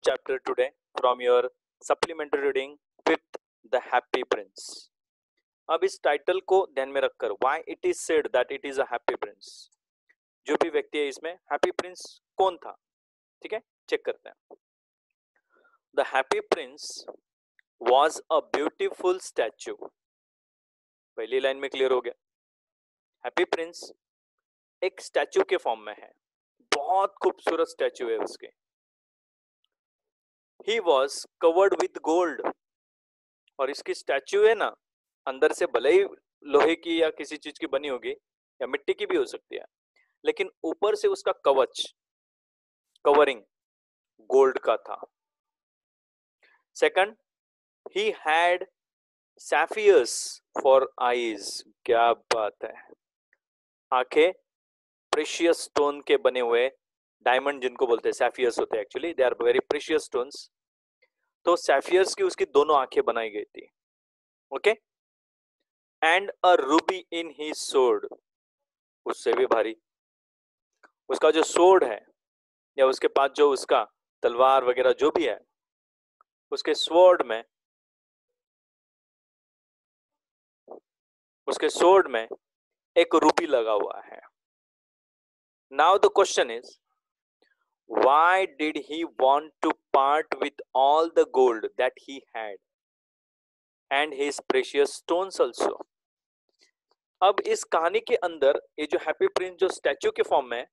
chapter today from your supplementary reading with the Happy Prince. अब इस title को ध्यान में रखकर why it is said that it is a happy prince, जो भी व्यक्ति है इसमें हैप्पी प्रिंस कौन था, ठीक है, चेक करते हैं. The happy prince was a beautiful statue. पहली लाइन में क्लियर हो गया. हैप्पी प्रिंस एक स्टैचू के फॉर्म में है, बहुत खूबसूरत स्टैचू है उसके. He was covered with gold. और इसकी स्टैचू है ना, अंदर से भले ही लोहे की या किसी चीज की बनी होगी या मिट्टी की भी हो सकती है, लेकिन ऊपर से उसका कवच, कवरिंग गोल्ड का था. Second, he had sapphires for eyes. क्या बात है, आंखें प्रेशियस स्टोन के बने हुए, डायमंड जिनको बोलते हैं सैफियर्स होते हैं, actually they are very precious stones. तो सैफियर्स की उसकी दोनों आंखें बनाई गई थी. Okay. And a ruby in his sword. उससे भी भारी उसका जो स्वॉर्ड है, या उसके पास जो उसका तलवार वगैरह जो भी है, उसके स्वॉर्ड में, उसके स्वॉर्ड में एक रूबी लगा हुआ है. Now the question is, why did he want to part with all the gold that he had and his precious stones also? अब इस कहानी के अंदर ये जो हैप्पी प्रिंस जो स्टैचू के फॉर्म में,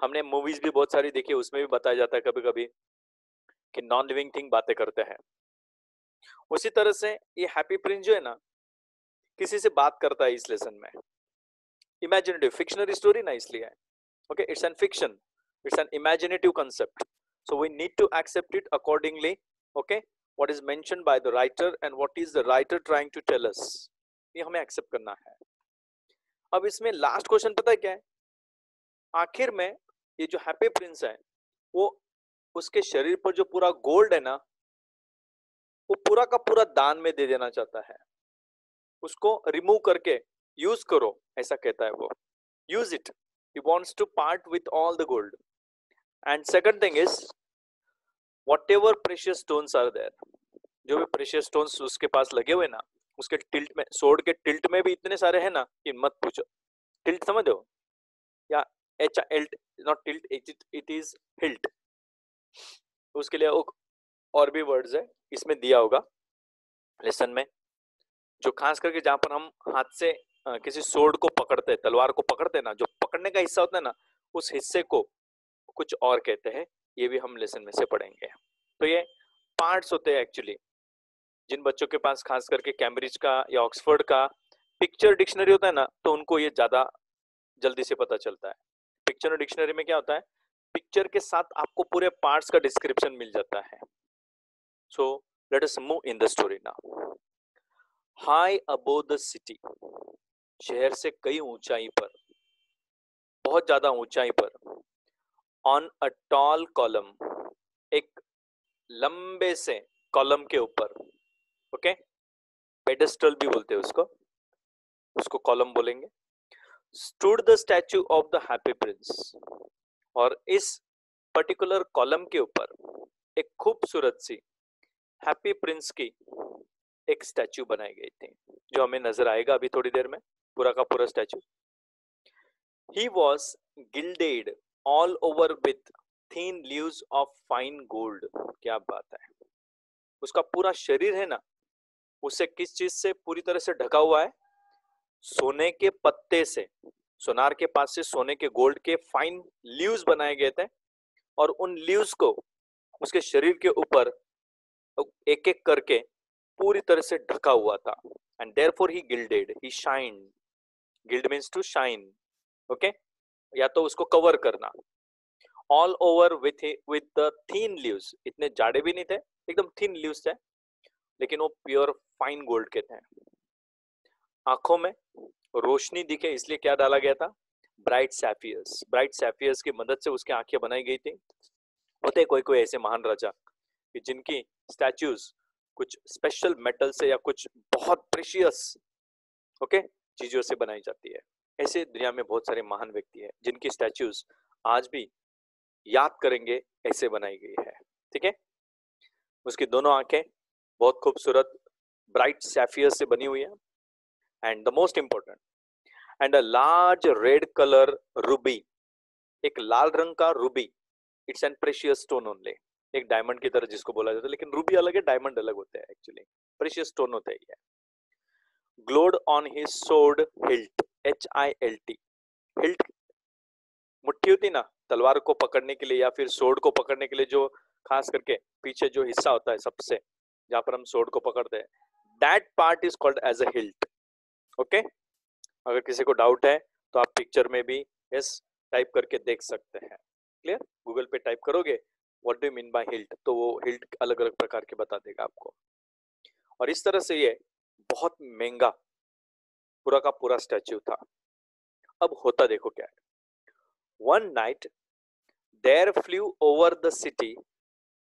हमने मूवीज भी बहुत सारी देखी, उसमें भी बताया जाता है कभी कभी कि नॉन लिविंग थिंग बातें करते हैं. उसी तरह से ये हैप्पी प्रिंस जो है ना, किसी से बात करता है इस लेसन में. इमेजिनेटिव फिक्शनरी स्टोरी ना, इसलिए okay, it's an fiction, it's an imaginative concept, so we need to accept it accordingly. Okay, what is mentioned by the writer and what is the writer trying to tell us, ये हमें accept करना है. अब इसमें last question पता है क्या है, आखिर में ये जो हैप्पी प्रिंस है वो उसके शरीर पर जो पूरा गोल्ड है ना, वो पूरा का पूरा दान में दे देना चाहता है. उसको रिमूव करके यूज करो, ऐसा कहता है वो. Use it. He wants to part with all the gold. And second thing is, whatever precious stones are there, जो भी precious stones उसके पास लगे हुए ना, उसके टिल्ट में, सोर्ड के टिल्ट में भी इतने सारे हैं ना कि मत पूछो. टिल्ट समझ हो, या H Alt, not tilt, it is hilt. उसके लिए और भी वर्ड्स है इसमें दिया होगा लेसन में, जो खास करके जहां पर हम हाथ से किसी सोर्ड को पकड़ते हैं, तलवार को पकड़ते हैं ना, जो पकड़ने का हिस्सा होता है ना, उस हिस्से को कुछ और कहते हैं. ये भी हम लेसन में से पढ़ेंगे. तो ये पार्ट्स होते हैं एक्चुअली. जिन बच्चों के पास खास करके कैम्ब्रिज का या ऑक्सफोर्ड का पिक्चर डिक्शनरी होता है ना, तो उनको ये ज्यादा जल्दी से पता चलता है. पिक्चर डिक्शनरी में क्या होता है, पिक्चर के साथ आपको पूरे पार्ट्स का डिस्क्रिप्शन मिल जाता है. So let us move in the story now. High above the city, शहर से कई ऊंचाई पर, बहुत ज्यादा ऊंचाई पर, ऑन अ टॉल कॉलम, एक लंबे से कॉलम के ऊपर, ओके, पेडेस्टल भी बोलते हैं उसको, उसको कॉलम बोलेंगे. Stood the statue of the happy Prince. और इस पर्टिकुलर कॉलम के ऊपर एक खूबसूरत सी हैप्पी प्रिंस की एक स्टैचू बनाई गई थी, जो हमें नजर आएगा अभी थोड़ी देर में, पूरा का पूरा statue. He was gilded all over with thin leaves of fine gold. क्या बात है, उसका पूरा शरीर है ना, उसे किस चीज से पूरी तरह से ढका हुआ है, सोने के पत्ते से, सोनार के पास से सोने के गोल्ड के फाइन लीव्स बनाए गए थे, और उन लीव्स को उसके शरीर के ऊपर एक एक करके पूरी तरह से ढका हुआ था. And therefore he gilded, he shined. Gild means to shine, okay, या तो उसको कवर करना. All over with the thin leaves, इतने जाड़े भी नहीं थे, एकदम थिन लीव्स थे, लेकिन वो प्योर फाइन गोल्ड के थे. आंखों में रोशनी दिखे इसलिए क्या डाला गया था, ब्राइट सैफियर्स. ब्राइट सैफियर्स की मदद से उसकी आंखें बनाई गई थी. होते कोई कोई ऐसे महान राजा कि जिनकी स्टैच्यूज कुछ स्पेशल मेटल से या कुछ बहुत प्रेशियस, ओके, चीजों से बनाई जाती है. ऐसे दुनिया में बहुत सारे महान व्यक्ति हैं जिनकी स्टैच्यूज आज भी याद करेंगे ऐसे बनाई गई है. ठीक है। उसकी दोनों आंखें बहुत खूबसूरत ब्राइट सैफियर से बनी हुई है, and the most important, and a large red colour Ruby, एक लाल रंग का Ruby, it's an precious stone only, एक डायमंड की तरह जिसको बोला जाता है, लेकिन रूबी अलग है, डायमंड अलग होते हैं एक्चुअली, प्रेशियस स्टोन होते हैं ये। Glowed on his sword hilt, HILT, hilt मुट्ठी होती ना तलवार को पकड़ने के लिए या फिर सोर्ड को पकड़ने के लिए, जो खास करके पीछे जो हिस्सा होता है सबसे, जहां पर हम सोर्ड को पकड़ते हैं, that part is called as a hilt. Okay, अगर किसी को डाउट है तो आप पिक्चर में भी यस टाइप करके देख सकते हैं। क्लियर, गूगल पे टाइप करोगे what do you mean by hilt, तो वो हिल्ट अलग अलग प्रकार के बता देगा आपको। और इस तरह से ये बहुत महंगा पूरा का पूरा स्टैच्यू था। अब होता देखो क्या है, one night there flew over the city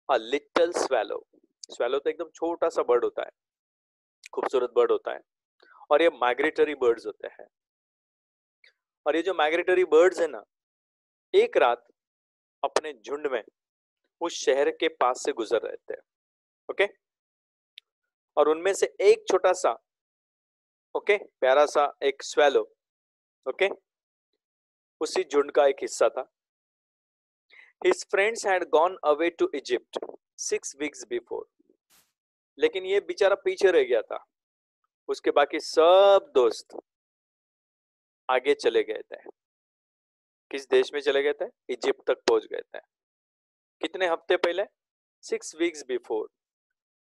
a little swallow, swallow तो एकदम छोटा सा बर्ड होता है, खूबसूरत बर्ड होता है, और ये माइग्रेटरी बर्ड्स होते हैं। और ये जो माइग्रेटरी बर्ड्स है ना, एक रात अपने झुंड में उस शहर के पास से गुजर रहे थे। ओके, और उनमें से एक छोटा सा ओके प्यारा सा एक स्वैलो, ओके, उसी झुंड का एक हिस्सा था। His friends had gone away to Egypt 6 weeks before, लेकिन ये बेचारा पीछे रह गया था, उसके बाकी सब दोस्त आगे चले गए थे। किस देश में चले गए थे? इजिप्ट तक पहुंच गए थे। कितने हफ्ते पहले? 6 weeks बिफोर।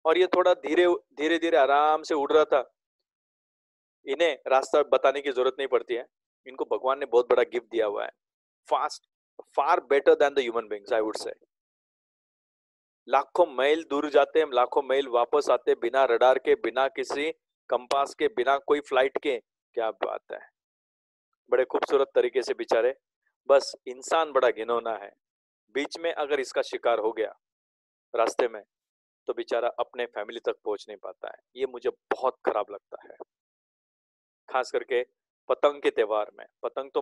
और ये थोड़ा धीरे धीरे धीरे आराम से उड़ रहा था। इन्हें रास्ता बताने की जरूरत नहीं पड़ती है, इनको भगवान ने बहुत बड़ा गिफ्ट दिया हुआ है, fast, far better than the human beings I would say. लाखों मील दूर जाते हैं, लाखों मील वापस आते, बिना रडार के, बिना किसी कंपास के, बिना कोई फ्लाइट के। क्या बात है, बड़े खूबसूरत तरीके से बेचारे। बस इंसान बड़ा घिनौना है, बीच में अगर इसका शिकार हो गया रास्ते में, तो बेचारा अपने फैमिली तक पहुंच नहीं पाता है। ये मुझे बहुत खराब लगता है, खास करके पतंग के त्योहार में। पतंग तो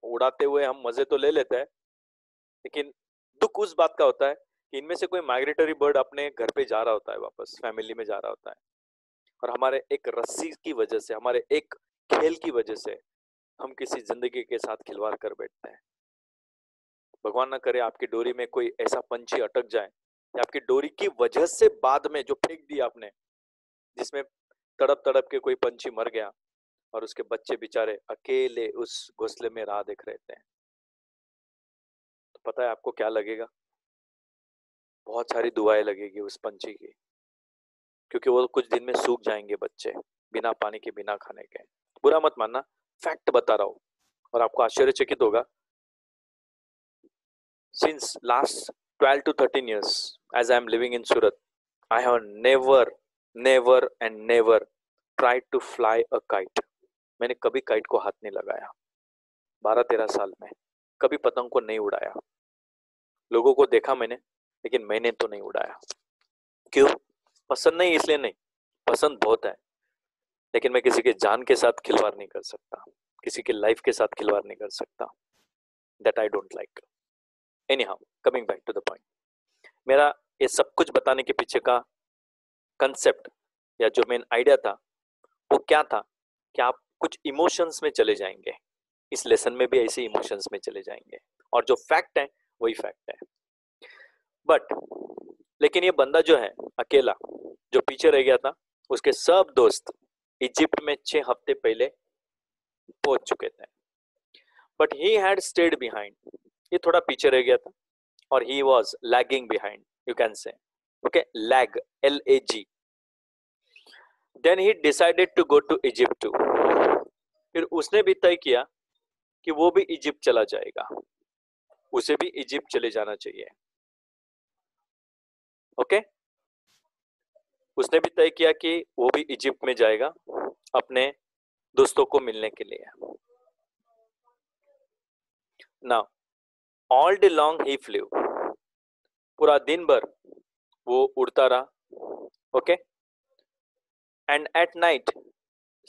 उड़ाते हुए हम मजे तो ले लेते हैं, लेकिन दुख उस बात का होता है कि इनमें से कोई माइग्रेटरी बर्ड अपने घर पे जा रहा होता है, वापस फैमिली में जा रहा होता है, और हमारे एक रस्सी की वजह से, हमारे एक खेल की वजह से हम किसी जिंदगी के साथ खिलवाड़ कर बैठते हैं। भगवान ना करे आपकी डोरी में कोई ऐसा पंछी अटक जाए, या आपकी डोरी की वजह से बाद में जो फेंक दिया आपने, जिसमें तड़प तड़प के कोई पंछी मर गया और उसके बच्चे बेचारे अकेले उस घोंसले में राह देख रहे थे, तो पता है आपको क्या लगेगा? बहुत सारी दुआएं लगेगी उस पंछी की, क्योंकि वो कुछ दिन में सूख जाएंगे बच्चे, बिना पानी के, बिना खाने के। बुरा मत मानना, फैक्ट बता रहा हूं, और आपको आश्चर्यचकित होगा। Since last 12 to 13 years, as I am living in Surat, I have never and never tried to fly a kite. मैंने कभी काइट को हाथ नहीं लगाया 12-13 साल में, कभी पतंग को नहीं उड़ाया। लोगों को देखा मैंने, लेकिन मैंने तो नहीं उड़ाया। क्यों? पसंद नहीं, इसलिए नहीं, पसंद बहुत है, लेकिन मैं किसी के जान के साथ खिलवाड़ नहीं कर सकता, किसी के लाइफ के साथ खिलवाड़ नहीं कर सकता। That I don't like. Anyhow, coming back to the point, मेरा ये सब कुछ बताने के पीछे का कंसेप्ट या जो मेन आइडिया था वो क्या था कि आप कुछ इमोशंस में चले जाएंगे, इस लेसन में भी ऐसे इमोशंस में चले जाएंगे, और जो फैक्ट है वही फैक्ट है। बट लेकिन ये बंदा जो है अकेला, जो पीछे रह गया था, उसके सब दोस्त इजिप्ट में 6 हफ्ते पहले पहुंच चुके थे, but he had stayed behind, ये थोड़ा पीछे रह गया था, और he was lagging behind, you can say, okay, lag, LAG। Then he decided to go to Egypt too, फिर उसने भी तय किया कि वो भी इजिप्ट चला जाएगा, उसे भी इजिप्ट चले जाना चाहिए। ओके, उसने भी तय किया कि वो भी इजिप्ट में जाएगा अपने दोस्तों को मिलने के लिए। नाउ ऑल डे लॉन्ग ही फ्लू, पूरा दिन भर वो उड़ता रहा। Okay, and at night,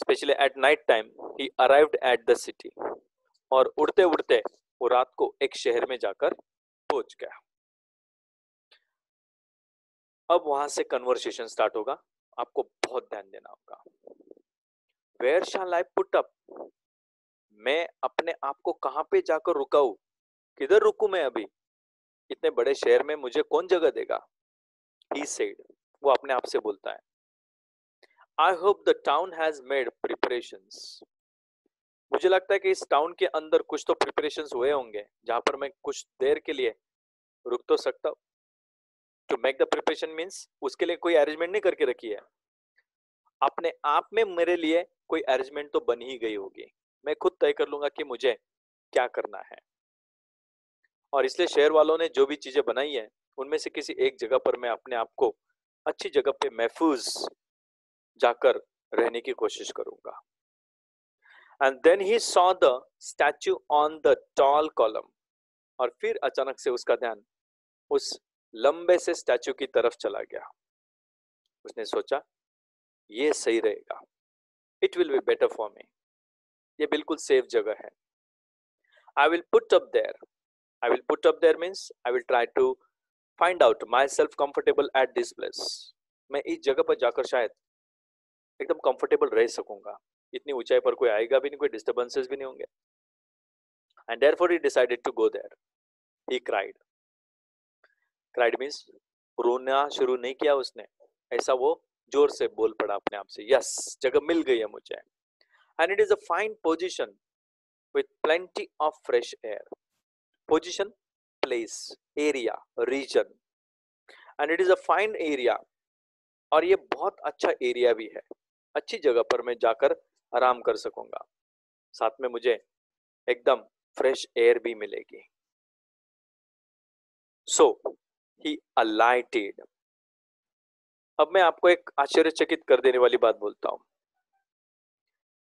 specially at night time, he arrived at the city, और उड़ते उड़ते वो रात को एक शहर में जाकर पहुंच गया। अब वहां से कन्वर्सेशन स्टार्ट होगा, आपको बहुत ध्यान देना होगा। Where shall I put up, मैं अपने आप को कहां पे जाकर रुकाऊं, किधर रुकूं मैं अभी, इतने बड़े शहर में मुझे कौन जगह देगा। ही सेड, वो अपने आप से बोलता है। I hope the town has made preparations, मुझे लगता है कि इस टाउन के अंदर कुछ तो प्रिपरेशंस हुए होंगे जहां पर मैं कुछ देर के लिए रुक तो सकता हूँ। To make the preparation means उसके लिए कोई अरेंजमेंट नहीं करके रखी है, अपने आप में मेरे लिए कोई अरेंजमेंट तो बन ही गई होगी, मैं खुद तय कर लूंगा कि मुझे क्या करना है। और इसलिए शहर वालों ने जो भी चीजें बनाई है उनमें से किसी एक जगह पर मैं अपने आप को अच्छी जगह पे महफूज जाकर रहने की कोशिश करूंगा। And then he saw the statue on the tall column, और फिर अचानक से उसका ध्यान उस लंबे से स्टैच्यू की तरफ चला गया। उसने सोचा ये सही रहेगा, it will be better for me, ये बिल्कुल सेफ जगह है। I will put up there, I will put up there means I will try to find out myself comfortable at this place, मैं इस जगह पर जाकर शायद एकदम कंफर्टेबल रह सकूंगा, इतनी ऊंचाई पर कोई आएगा भी नहीं, कोई डिस्टर्बेंसेस भी नहीं होंगे। And therefore he decided to go there, he cried, cried means रोना शुरू नहीं किया उसने, ऐसा वो जोर से बोल पड़ा अपने आप से, यस जगह मिल गई है मुझे। And it is a fine position with plenty of fresh air, position place area region, and it is a fine area, और ये बहुत अच्छा एरिया भी है, अच्छी जगह पर मैं जाकर आराम कर सकूंगा, साथ में मुझे एकदम फ्रेश एयर भी मिलेगी। सो ही अलाइटेड, अब मैं आपको एक आश्चर्यचकित कर देने वाली बात बोलता हूं,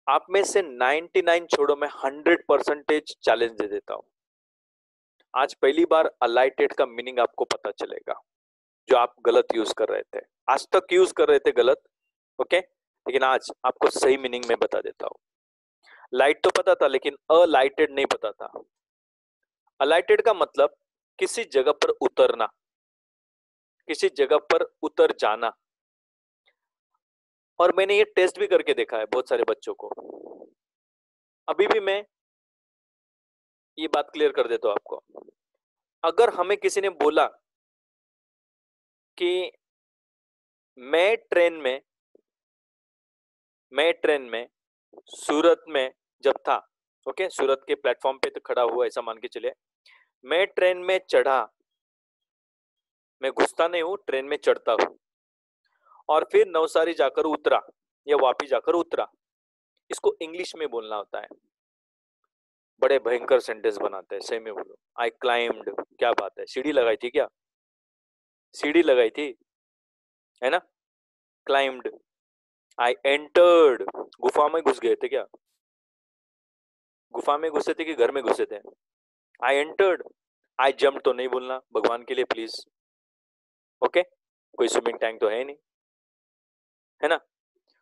आप में से 99 छोड़ो, मैं 100% चैलेंज दे देता हूं। आज पहली बार अलाइटेड का मीनिंग आपको पता चलेगा, जो आप गलत यूज कर रहे थे, आज तक यूज कर रहे थे गलत, ओके, लेकिन आज आपको सही मीनिंग में बता देता हूं। लाइट तो पता था लेकिन अलाइटेड नहीं पता था। अलाइटेड का मतलब किसी जगह पर उतरना, किसी जगह पर उतर जाना। और मैंने ये टेस्ट भी करके देखा है बहुत सारे बच्चों को। अभी भी मैं ये बात क्लियर कर देता हूं आपको, अगर हमें किसी ने बोला कि मैं ट्रेन में मैं ट्रेन में सूरत में जब था, ओके, सूरत के प्लेटफॉर्म पे तो खड़ा हुआ ऐसा मान के चलिए, मैं ट्रेन में चढ़ा, मैं घुसता नहीं हूं, ट्रेन में चढ़ता हूं, और फिर नवसारी जाकर उतरा या वापी जाकर उतरा, इसको इंग्लिश में बोलना होता है। बड़े भयंकर सेंटेंस बनाते हैं, सही में बोलो, आई क्लाइम्ड, क्या बात है, सीढ़ी लगाई थी क्या, सीढ़ी लगाई थी, है ना, क्लाइम्ड। आई एंटर्ड, गुफा में घुस गए थे क्या, गुफा में घुसे थे कि घर में घुसे थे, आई एंटर्ड। आई जम्प तो नहीं बोलना भगवान के लिए प्लीज, ओके, कोई स्विमिंग टैंक तो है नहीं, है ना।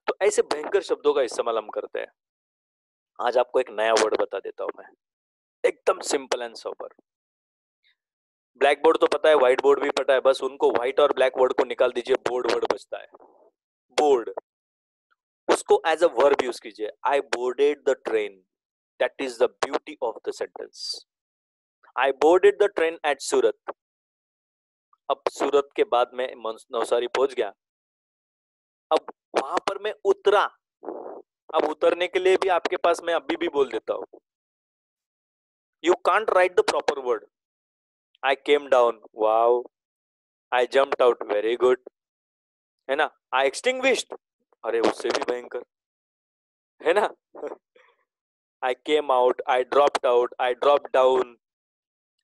तो ऐसे भयंकर शब्दों का इस्तेमाल हम करते हैं। आज आपको एक नया वर्ड बता देता हूं मैं, एकदम simple and sober. Black board तो पता है, व्हाइट बोर्ड भी पता है, बस उनको व्हाइट और ब्लैक वर्ड को निकाल दीजिए, बोर्ड वर्ड बचता है, बोर्ड, उसको एज अ वर्ब यूज कीजिए, I boarded the train, that is the beauty of the sentence. I boarded the train at Surat, अब सूरत के बाद में नवसारी पहुंच गया, अब वहां पर मैं उतरा, अब उतरने के लिए भी आपके पास मैं अभी भी बोल देता हूं, you can't right the proper word, I came down, wow, I jumped out, very good, है ना, आई एक्सटिंग्विश्ड, अरे उससे भी भयंकर, है ना, I came out, I dropped out, I drop down,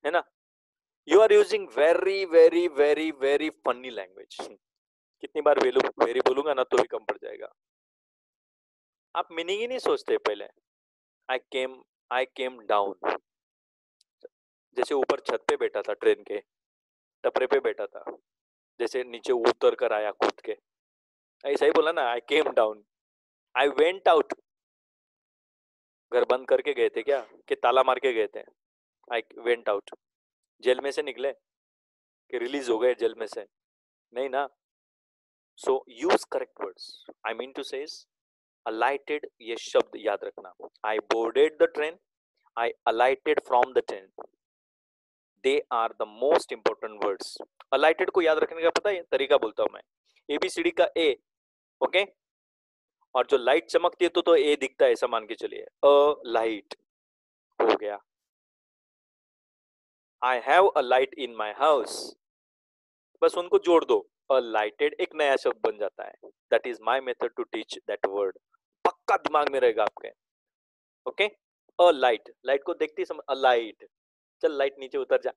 है ना। You are using very very very very funny language, कितनी बार वेरी बोलूंगा ना तो भी कम पड़ जाएगा, आप मीनिंग ही नहीं सोचते पहले। आई केम डाउन, जैसे ऊपर छत पे बैठा था, ट्रेन के टपरे पे बैठा था, जैसे नीचे उतर कर आया कूद के, ऐसा ही बोला ना, I came down. I went out, घर बंद करके गए थे क्या, कि ताला मार के गए थे, आई वेंट आउट, जेल में से निकले कि रिलीज हो गए जेल में से, नहीं ना, so use correct words. I mean to say alighted, ये शब्द याद रखना. I boarded the train, I alighted from the train. They are the most important words. Alighted को याद रखने का पता है तरीका बोलता हूं मैं. ABCD का A, ओके, और जो लाइट चमकती है तो A दिखता है, ऐसा मान के चलिए. अ लाइट हो गया. I have a light in my house. बस उनको जोड़ दो. Alighted एक नया शब्द बन जाता है. That is my method to teach that word. पक्का दिमाग में रहेगा आपके. ओके, अ लाइट, लाइट को देखती समझ, अ लाइट, चल लाइट नीचे उतर जा,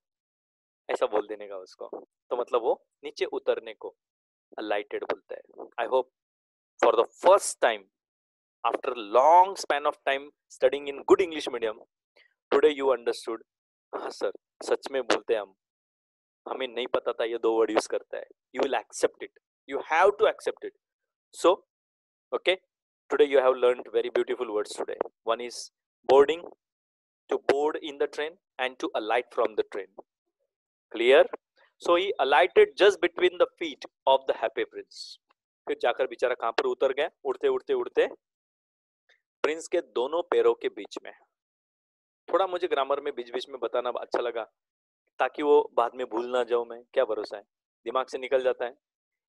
ऐसा बोल देने का उसको. तो मतलब वो नीचे उतरने को अलाइटेड बोलता है. I hope for the first time after long span of time studying in good English medium today you understood. हाँ सर, सच में बोलते हैं हम, हमें नहीं पता था ये दो वर्ड यूज करता है. You will accept it, you have to accept it. So okay, today you have learned very beautiful words today. One is boarding, to board in the train, and to alight from the train. Clear? So he alighted just between the feet of the happy prince. फिर जाकर बेचारा कहां पर उतर गया? उड़ते उड़ते उड़ते प्रिंस के दोनों पैरों के बीच में. थोड़ा मुझे ग्रामर में बीच बीच में बताना अच्छा लगा, ताकि वो बाद में भूल ना जाऊं मैं. क्या भरोसा है, दिमाग से निकल जाता है.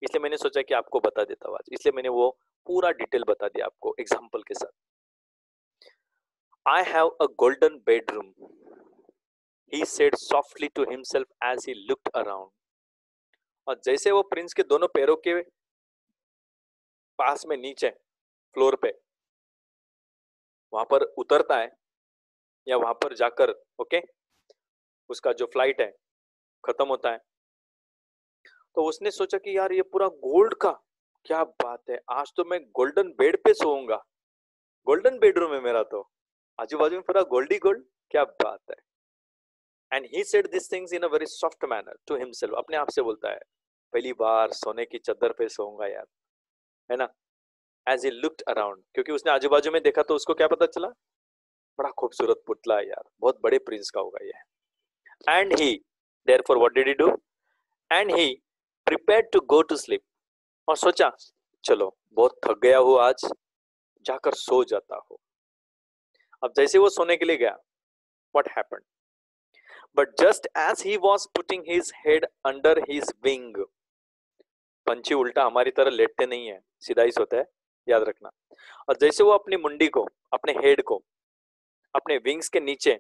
इसलिए मैंने सोचा कि आपको बता देता हूं आज, इसलिए मैंने वो पूरा डिटेल बता दिया आपको एग्जाम्पल के साथ. I have a golden bedroom, he said softly to himself as he looked around. और जैसे वो प्रिंस के दोनों पैरों के पास में नीचे फ्लोर पे वहां पर उतरता है, या वहां पर जाकर ओके उसका जो फ्लाइट है खत्म होता है, तो उसने सोचा कि यार ये पूरा गोल्ड का, क्या बात है, आज तो मैं गोल्डन बेड पे सोऊंगा. गोल्डन बेडरूम है मेरा, तो आजू बाजू में पूरा गोल्ड ही गोल्ड, क्या बात है. And he said this things in a very soft manner to himself. अपने आप से बोलता है, पहली बार सोने की चादर पे सोऊंगा यार, है ना. एज ही लुक्ड अराउंड, क्योंकि उसने आजू बाजू में देखा तो उसको क्या पता चला, बड़ा खूबसूरत पुतला है यार, बहुत बड़े प्रिंस का होगा ये. And he therefore what did he do, and he prepared to go to sleep. और सोचा चलो बहुत थक गया हूं आज, जाकर सो जाता हूं. अब जैसे वो सोने के लिए गया, what happened, but just as he was putting his head under his wing. पंछी उल्टा हमारी तरह लेटते नहीं है, सीधा ही सोता है, याद रखना. और जैसे वो अपनी मुंडी को, अपने हेड को अपने विंग्स के नीचे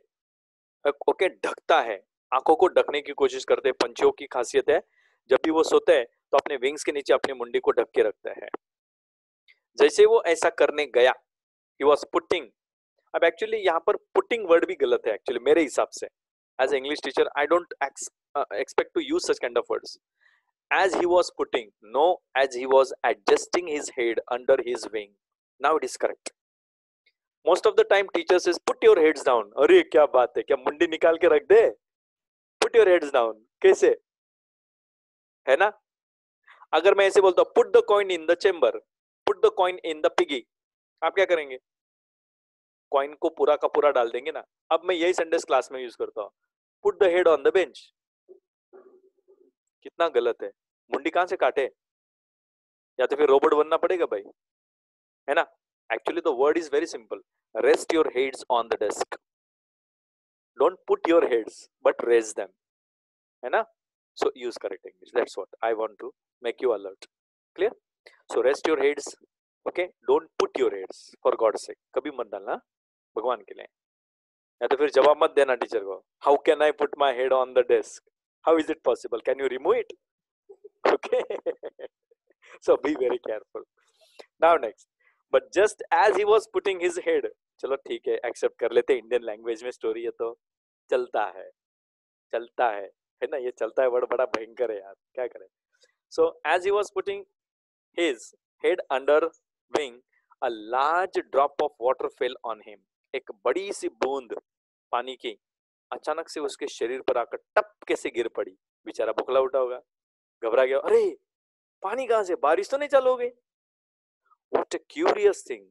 ओके ढकता है, आंखों को ढकने की कोशिश करते हैं. पंछियों की खासियत है, जब भी वो सोते हैं तो अपने विंग्स के नीचे अपनी मुंडी को ढक के रखता है. जैसे वो ऐसा करने गया, ही वाज पुटिंग. अब एक्चुअली यहाँ पर पुटिंग वर्ड भी गलत है एक्चुअली मेरे हिसाब से. As a English teacher I don't expect to use such kind of words. As he was putting, no, as he was adjusting his head under his wing. Now it is correct. Most of the time teacher says put your heads down. अरे क्या बात है, क्या मुंडी निकाल के रख दे, put your heads down. कैसे है ना. अगर मैं ऐसे बोलता हूँ put the coin in the chamber, put the coin in the piggy, आप क्या करेंगे, कॉइन को पूरा का पूरा डाल देंगे ना. अब मैं यही सेंटेंस क्लास में यूज करता हूँ, put the head on the bench. कितना गलत है, मुंडी कहां से काटे, या तो फिर रोबोट बनना पड़ेगा भाई, है ना. Actually the word is very simple, rest your heads on the desk. Don't put your heads but raise them, है ना. So use correct English, that's what I want to make you alert. Clear. So rest your heads, okay, don't put your heads, for God sake. कभी मत डालना भगवान के लिए. या तो फिर जवाब मत देना टीचर को, how can I put my head on the desk, how is it possible, can you remove it. Okay, so be very careful. Now next, but just as he was putting his head. चलो ठीक है, accept कर लेते, Indian language में story है तो चलता है, चलता है ना. ये चलता है वर्ड बड़ा भयंकर है यार, क्या करें. So as he was putting his head under wing, a large drop of water fell on him. एक बड़ी सी बूंद पानी की अचानक से उसके शरीर पर आकर टपके से गिर पड़ी. बेचारा बुखला उठा होगा, घबरा गया, अरे पानी कहां से, बारिश तो नहीं चालू हो गई. What a curious thing.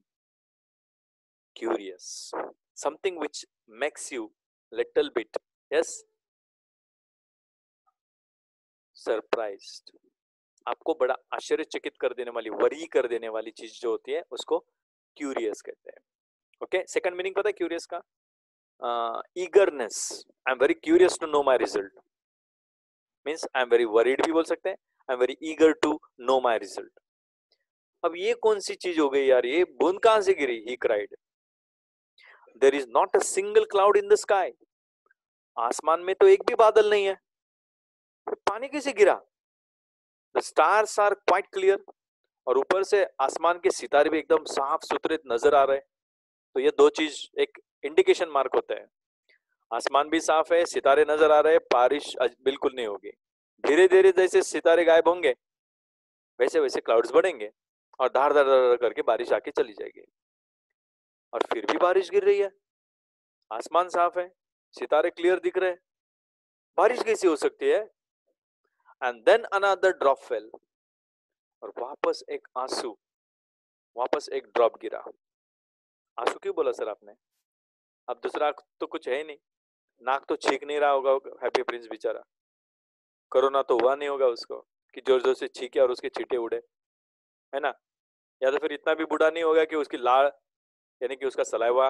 Curious. Something which makes you little bit, yes, surprised. आपको बड़ा आश्चर्यचकित कर देने वाली, वरी कर देने वाली चीज जो होती है उसको क्यूरियस कहते हैं. ओके, सेकंड मीनिंग पता है क्यूरियस का? Eagerness. I am very curious to know my result. Means I am very worried भी बोल सकते हैं. I am very eager to know my result. अब ये कौन सी चीज हो गई यार, ये बूंद कहां से गिरी? He cried. There is not a single cloud in the sky. आसमान में तो एक भी बादल नहीं है, फिर पानी कैसे गिरा? The stars are quite clear. और ऊपर से आसमान के सितारे भी एकदम साफ सुथरे नजर आ रहे हैं. तो ये दो चीज एक इंडिकेशन मार्क होता है. आसमान भी साफ है, सितारे नजर आ रहे हैं, बारिश बिल्कुल नहीं होगी. धीरे धीरे जैसे सितारे गायब होंगे वैसे वैसे क्लाउड्स बढ़ेंगे और धार धार धार करके बारिश आके चली जाएगी. और फिर भी बारिश गिर रही है. आसमान साफ है, सितारे क्लियर दिख रहे हैं, बारिश कैसी हो सकती है? And then another drop fell. और वापस एक आंसू, वापस एक ड्रॉप गिरा. आंसू क्यों बोला सर आपने? अब दूसरा तो कुछ है ही नहीं. नाक तो छींक नहीं रहा होगा हैप्पी प्रिंस बेचारा. कोरोना तो हुआ नहीं होगा उसको कि जोर जोर से छींके और उसके छींटे उड़े, है ना? या तो फिर इतना भी बूढ़ा नहीं होगा कि उसकी लाड़ यानी कि उसका सलाइवा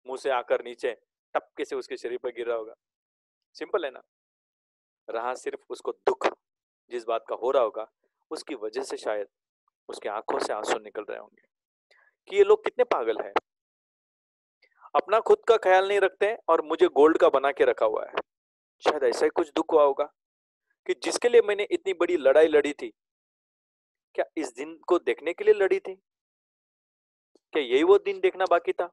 मुंह से आकर नीचे टपके से उसके शरीर पर गिर रहा होगा. सिंपल है ना. रहा सिर्फ उसको दुख जिस बात का हो रहा होगा, उसकी वजह से शायद उसके आंखों से आंसू निकल रहे होंगे कि ये लोग कितने पागल हैं, अपना खुद का ख्याल नहीं रखते हैं और मुझे गोल्ड का बना के रखा हुआ है. शायद ऐसा ही कुछ दुख हुआ होगा कि जिसके लिए मैंने इतनी बड़ी लड़ाई लड़ी थी, क्या इस दिन को देखने के लिए लड़ी थी? क्या यही वो दिन देखना बाकी था?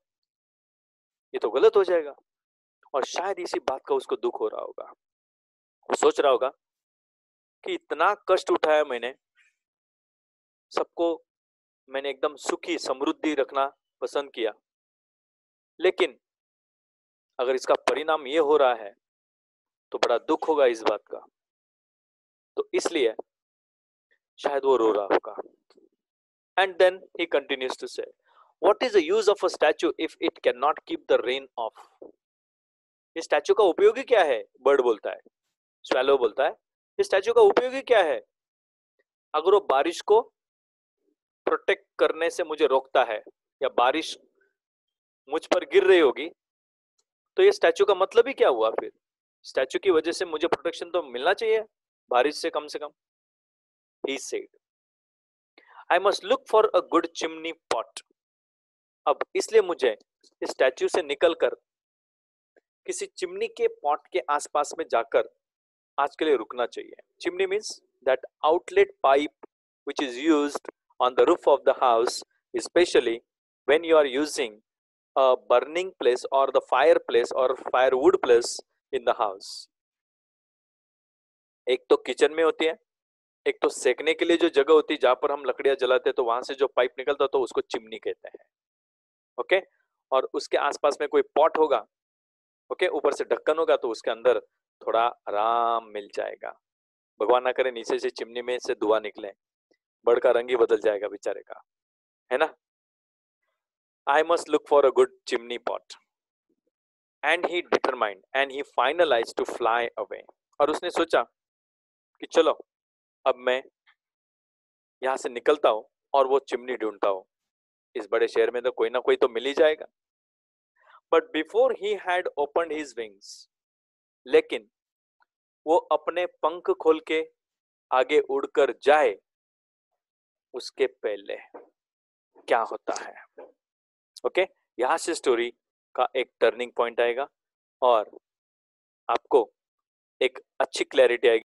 ये तो गलत हो जाएगा. और शायद इसी बात का उसको दुख हो रहा होगा. वो सोच रहा होगा कि इतना कष्ट उठाया मैंने, सबको मैंने एकदम सुखी समृद्धि रखना पसंद किया, लेकिन अगर इसका परिणाम ये हो रहा है तो बड़ा दुख होगा इस बात का. तो इसलिए शायद वो रो रहा होगा. And then he continues to say, what is the use of a statue if it can not keep the rain off. ये स्टैचू का उपयोग ही क्या है? बर्ड बोलता है, स्वैलो बोलता है, इस स्टैचू का उपयोग ही क्या है अगर वो बारिश को प्रोटेक्ट करने से मुझे रोकता है, या बारिश मुझ पर गिर रही होगी तो ये स्टैचू का मतलब ही क्या हुआ? फिर स्टैचू की वजह से मुझे प्रोटेक्शन तो मिलना चाहिए बारिश से कम से कम. He said, I must look for a good chimney pot. अब इसलिए मुझे इस स्टैचू से निकलकर किसी चिमनी के पॉट के आसपास में जाकर आज के लिए रुकना चाहिए. Chimney means that outlet pipe which is used on the roof of the house, especially when you are using a burning place or the fireplace or firewood place in the house. एक तो kitchen में होती है, एक तो सेकने के लिए जो जगह होती है जहां पर हम लकड़ियां जलाते हैं, तो वहां से जो पाइप निकलता तो उसको चिमनी कहते हैं. ओके. और उसके आसपास में कोई पॉट होगा, ओके, ऊपर से ढक्कन होगा, तो उसके अंदर थोड़ा आराम मिल जाएगा. भगवान ना करे नीचे से चिमनी में से धुआं निकले, बर्ड का रंग ही बदल जाएगा बेचारे का, है ना. I must look for a good chimney pot. And he determined and he finalised to fly away. और उसने सोचा कि चलो अब मैं यहां से निकलता हूं और वो चिमनी ढूंढता हूं. इस बड़े शहर में तो कोई ना कोई तो मिल ही जाएगा. But before he had opened his wings, लेकिन वो अपने पंख खोल के आगे उड़कर जाए उसके पहले क्या होता है? ओके. यहां से स्टोरी का एक टर्निंग पॉइंट आएगा और आपको एक अच्छी क्लैरिटी आएगी